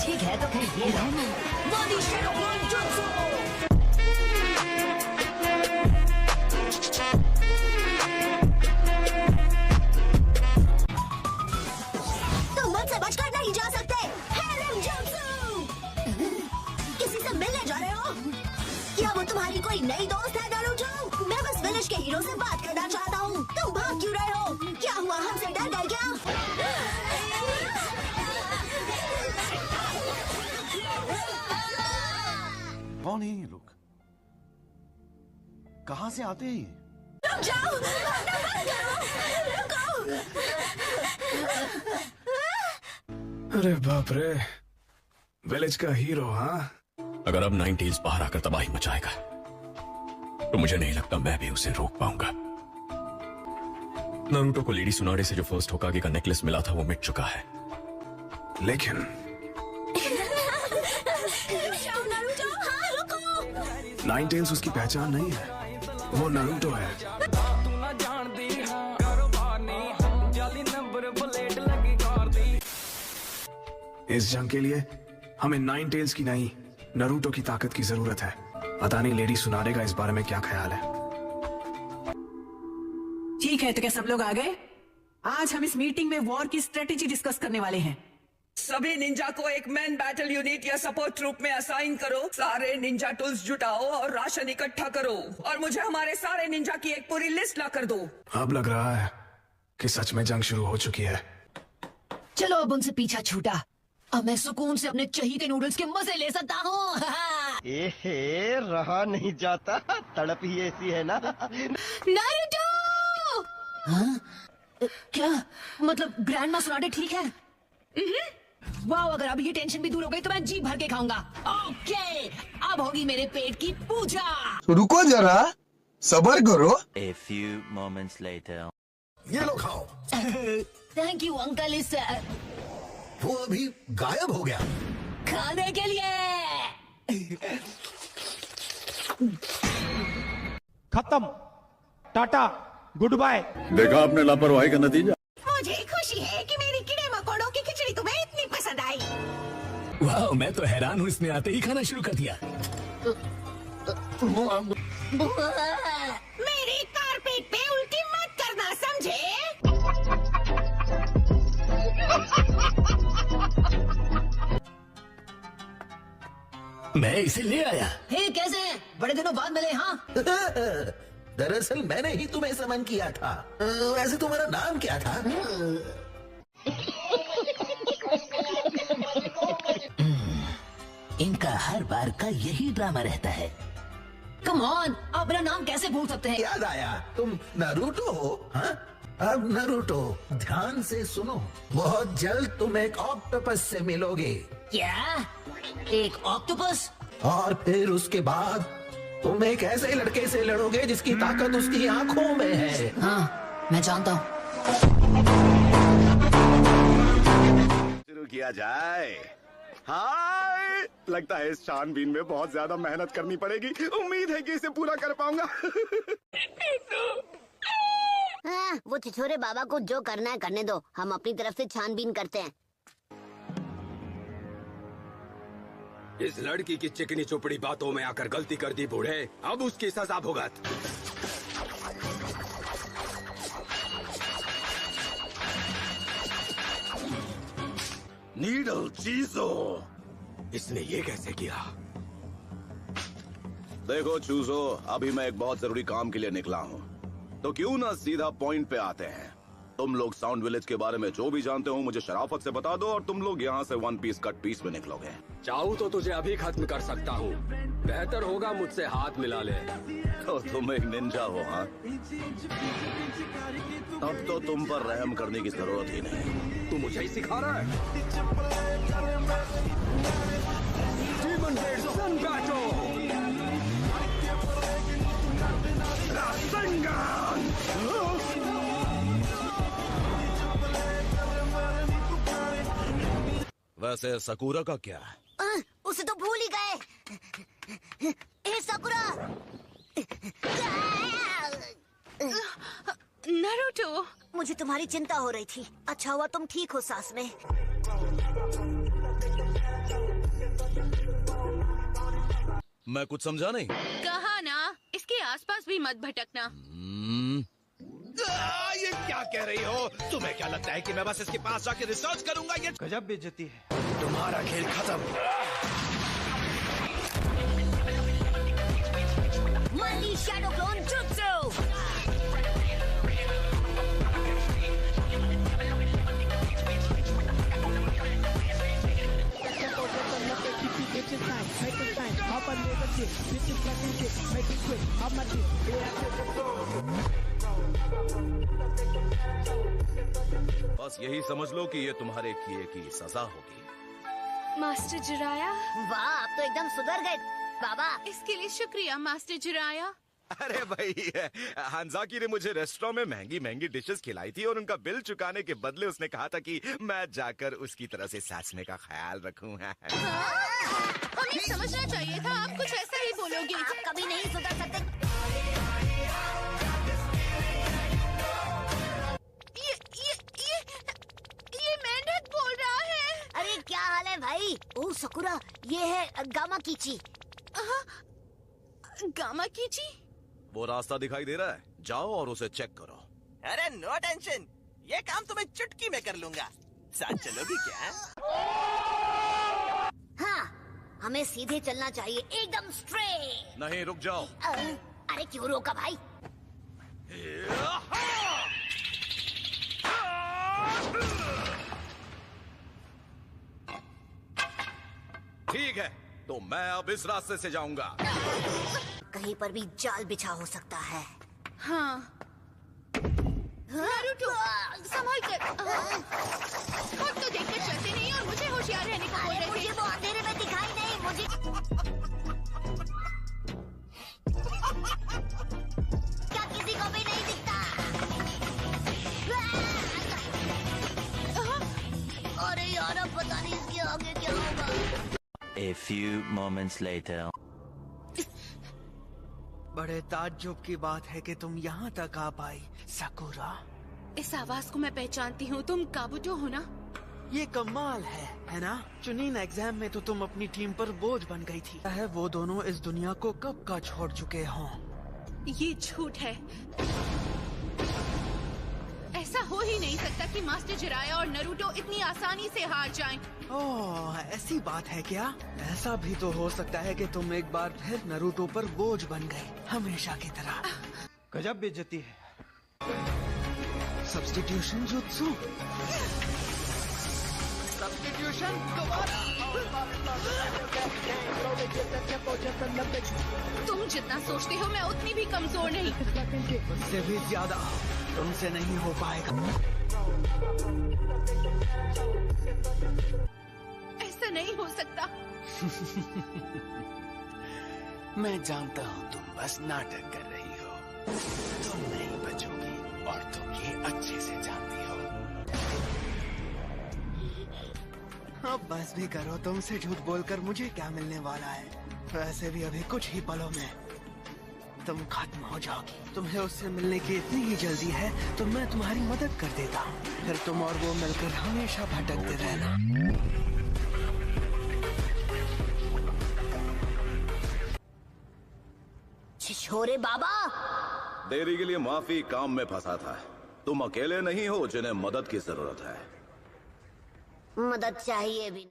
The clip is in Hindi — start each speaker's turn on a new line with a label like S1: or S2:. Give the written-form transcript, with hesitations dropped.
S1: ठीक है तो फिर ये लो बॉडी शैडो जुत्सु। तुम मुझसे बचकर नहीं जा सकते। Harem jutsu. किसी से मिलने जा रहे हो? क्या वो तुम्हारी कोई नई दोस्त है नारुतो? मैं बस विलेज के हीरो से बात करना चाहता हूँ। तुम भाग क्यों रहे हो? क्या हुआ, हमसे डर गए क्या?
S2: कौन है ये लोग? कहाँ से आते हैं ये?
S1: रुक जाओ, रुको।
S3: अरे बाप रे, विलेज का हीरो। हाँ,
S4: अगर अब 90s बाहर आकर तबाही मचाएगा तो मुझे नहीं लगता मैं भी उसे रोक पाऊंगा। नारुतो को लेडी सुनाडे से जो फर्स्ट होकागे का नेकलेस मिला था वो मिट चुका है।
S3: लेकिन
S1: नारुतो, हाँ रुको।
S3: 90s उसकी पहचान नहीं है, वो नारुतो है। इस जंग के लिए हमें 9 की नहीं, नारुतो की ताकत की जरूरत है। पता नहीं लेडी सुनाडे का इस बारे में क्या ख्याल है।
S5: ठीक है, तो क्या सब लोग आ गए? आज हम इस मीटिंग में वॉर की स्ट्रेटेजी डिस्कस करने वाले हैं।
S6: सभी निंजा को एक मैन बैटल यूनिट या सपोर्ट ट्रूप में असाइन करो। सारे निंजा टूल्स जुटाओ और राशन इकट्ठा करो और मुझे हमारे सारे निंजा की एक पूरी लिस्ट ला कर दो।
S3: अब लग रहा है कि सच में जंग शुरू हो चुकी है।
S1: चलो अब उनसे पीछा छूटा। अब मैं सुकून से अपने चहीते नूडल्स के मजे ले सकता हूँ।
S7: एहे, रहा नहीं जाता, तड़प ही ऐसी है ना।
S1: नारुतो! हाँ? क्या मतलब ग्रैंडमा सुनाडे ठीक है? वाह, अगर अब ये टेंशन भी दूर हो गई तो मैं जी भर के खाऊंगा। ओके, अब होगी मेरे पेट की पूजा।
S8: रुको जरा, सब्र करो।
S9: A few moments later.
S8: ये लो खाओ।
S1: Thank you uncle. इस
S8: वो अभी गायब हो गया।
S1: खाने के लिए।
S10: खत्म, टाटा, गुड बाय।
S2: देखा आपने लापरवाही का नतीजा।
S1: मुझे खुशी है कि मेरी कीड़े मकोड़ों की खिचड़ी तुम्हें इतनी पसंद आई।
S4: वाह, मैं तो हैरान हूँ, इसने आते ही खाना शुरू कर दिया।
S1: मेरी कारपेट पे उल्टी मत करना, समझे?
S4: मैं इसे ले आया।
S1: हे, कैसे? बड़े दिनों बाद मिले। हाँ
S8: दरअसल मैंने ही तुम्हें समन किया था। वैसे तुम्हारा नाम क्या था?
S1: इनका हर बार का यही ड्रामा रहता है। कम ऑन, आप मेरा नाम कैसे भूल सकते हैं?
S8: याद आया, तुम नारुतो हो? हाँ? अब नारुतो, ध्यान से सुनो, बहुत जल्द तुम एक ऑक्टोपस से मिलोगे।
S1: क्या? एक ऑक्टोपस?
S8: और फिर उसके बाद तुम एक ऐसे लड़के से लड़ोगे जिसकी ताकत उसकी आंखों में है।
S1: हाँ, मैं जानता हूँ।
S2: शुरू किया जाए। हाय, लगता है इस छानबीन में बहुत ज्यादा मेहनत करनी पड़ेगी। उम्मीद है कि इसे पूरा कर पाऊंगा।
S11: हाँ, वो छिछोरे बाबा को जो करना है करने दो, हम अपनी तरफ से छानबीन करते हैं।
S12: इस लड़की की चिकनी चुपड़ी बातों में आकर गलती कर दी बूढ़े, अब उसकी सजा भुगत।
S2: नीडल चीजो,
S12: इसने ये कैसे किया?
S2: देखो चूजो, अभी मैं एक बहुत जरूरी काम के लिए निकला हूँ, तो क्यों ना सीधा पॉइंट पे आते हैं। तुम लोग साउंड विलेज के बारे में जो भी जानते हो मुझे शराफत से बता दो और तुम लोग यहाँ से वन पीस कट पीस में निकलोगे।
S12: चाहूँ तो तुझे अभी खत्म कर सकता हूँ, बेहतर होगा मुझसे हाथ मिला ले।
S2: तो तुम एक निंजा हो? हाँ, अब तो तुम पर रहम करने की जरूरत ही नहीं।
S12: तू मुझे ही सिखा रहा है। Demon Blade Sun Battle! Rasengan!
S2: वैसे सकुरा का क्या?
S11: उसे तो भूल ही गए। ए सकुरा!
S1: नारुतो, मुझे तुम्हारी चिंता हो रही थी। अच्छा हुआ तुम ठीक हो सांस में।
S2: मैं कुछ समझा नहीं।
S13: कहा ना, इसके आसपास भी मत भटकना।
S12: ये क्या कह रही हो? तुम्हें क्या लगता है कि मैं बस इसके पास जाके रिसर्च करूंगा? ये
S10: गजब बेइज्जती है।
S12: तुम्हारा खेल खत्म।
S1: Mighty Shadow Clone Jutsu!
S2: बस यही समझ लो कि ये तुम्हारे किए की सजा होगी।
S13: मास्टर जिराया,
S11: वाह, आप तो एकदम सुधर गए बाबा।
S13: इसके लिए शुक्रिया मास्टर जिराया।
S2: अरे भाई, हांजाकी ने मुझे रेस्टोरेंट में महंगी महंगी डिशेस खिलाई थी और उनका बिल चुकाने के बदले उसने कहा था कि मैं जाकर उसकी तरह से साचने का ख्याल रखूं।
S13: हमें समझना चाहिए था, आप कुछ ऐसा ही बोलोगे।
S11: आप कभी नहीं सुधर सकते।
S13: ये मेंढक बोल रहा है।
S11: अरे क्या हाल है भाई? ओ सकुरा, ये है गामा कीची।
S13: गामा कीची?
S2: वो रास्ता दिखाई दे रहा है, जाओ और उसे चेक करो।
S7: अरे नो टेंशन, ये काम तो मैं चुटकी में कर लूंगा। साथ चलोगी क्या?
S11: हाँ, हमें सीधे चलना चाहिए, एकदम स्ट्रेट।
S2: नहीं, रुक जाओ।
S11: अरे क्यों रोका भाई?
S2: ठीक है, तो मैं अब इस रास्ते से जाऊंगा।
S11: कहीं पर भी जाल बिछा हो सकता है।
S13: हाँ। नारुतो, संभाल कर। खुद तो देखकर चलते नहीं और मुझे होशियार रहने को बोल रहे थे।
S11: मुझे वो अंधेरे में दिखाई नहीं। मुझे क्या किसी को भी नहीं दिखता? अरे यार, अब पता नहीं इसके आगे क्या होगा।
S9: A few moments later.
S10: बड़े ताज्जुब की बात है कि तुम यहाँ तक आ पाई, साकुरा।
S13: इस आवाज को मैं पहचानती हूँ, तुम काबुटो हो ना?
S10: ये कमाल है ना? चुनीन एग्जाम में तो तुम अपनी टीम पर बोझ बन गई थी। है वो दोनों इस दुनिया को कब का छोड़ चुके हों।
S13: ये झूठ है। ऐसा हो ही नहीं सकता कि मास्टर जिराया और नारुतो इतनी आसानी से हार जाएं।
S10: ओह, ऐसी बात है क्या? ऐसा भी तो हो सकता है कि तुम एक बार फिर नारुतो पर बोझ बन गए, हमेशा की तरह। गजब बेइज्जती है। Substitution jutsu. सब्स्टिट्यूशन दोबारा।
S13: तुम जितना सोचते हो मैं उतनी भी कमजोर नहीं।
S10: उससे भी ज्यादा तुमसे नहीं हो पाएगा।
S13: ऐसा नहीं हो सकता।
S10: मैं जानता हूँ तुम बस नाटक कर रही हो। तुम नहीं बचोगी और तुम ये अच्छे से जानती हो। अब बस भी करो, तुमसे झूठ बोलकर मुझे क्या मिलने वाला है? वैसे भी अभी कुछ ही पलों में तुम खत्म हो जाओगी। तुम्हें उससे मिलने की इतनी ही जल्दी है तो मैं तुम्हारी मदद कर देता हूँ। फिर तुम और वो मिलकर हमेशा भटकते रहना।
S11: छिछोरे बाबा,
S2: देरी के लिए माफी, काम में फंसा था। तुम अकेले नहीं हो जिन्हें मदद की जरूरत है।
S11: मदद चाहिए भी।